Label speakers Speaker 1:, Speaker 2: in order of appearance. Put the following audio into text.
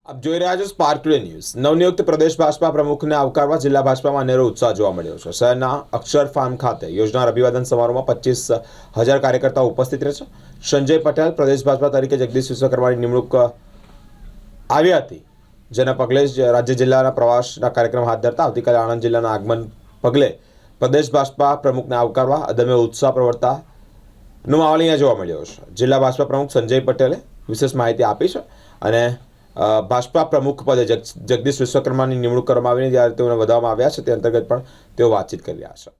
Speaker 1: આપ જોઈ રહ્યા છો સ્પાર્ક ટુડે ન્યૂઝ। નવનિયુક્ત પ્રદેશ ભાજપા પ્રમુખને આવકારવા જિલ્લા ભાજપામાં અનેરો ઉત્સાહ જોવા મળ્યો છે। શહેરના અક્ષર ફાર્મ ખાતે યોજનાર અભિવાદન સમારોહમાં 25,000 કાર્યકર્તાઓ ઉપસ્થિત રહેશે। સંજય પટેલ પ્રદેશ ભાજપા તરીકે જગદીશ વિશ્વકર્માની નિમણૂક આવી હતી, જેના પગલે રાજ્ય જિલ્લાના પ્રવાસના કાર્યક્રમ હાથ ધરતા આવતીકાલે આણંદ જિલ્લાના આગમન પગલે પ્રદેશ ભાજપા પ્રમુખને આવકારવા અદમ્ય ઉત્સાહ પ્રવર્તાનો માહોલ અહીંયા જોવા મળ્યો છે। જિલ્લા ભાજપા પ્રમુખ સંજય પટેલે વિશેષ માહિતી આપી છે અને ભાજપા પ્રમુખ પદે જગદીશ વિશ્વકર્માની નિમણૂક કરવામાં આવીને જ્યારે તેઓને વધારવામાં આવ્યા છે તે અંતર્ગત પણ તેઓ વાતચીત કરી રહ્યા છે।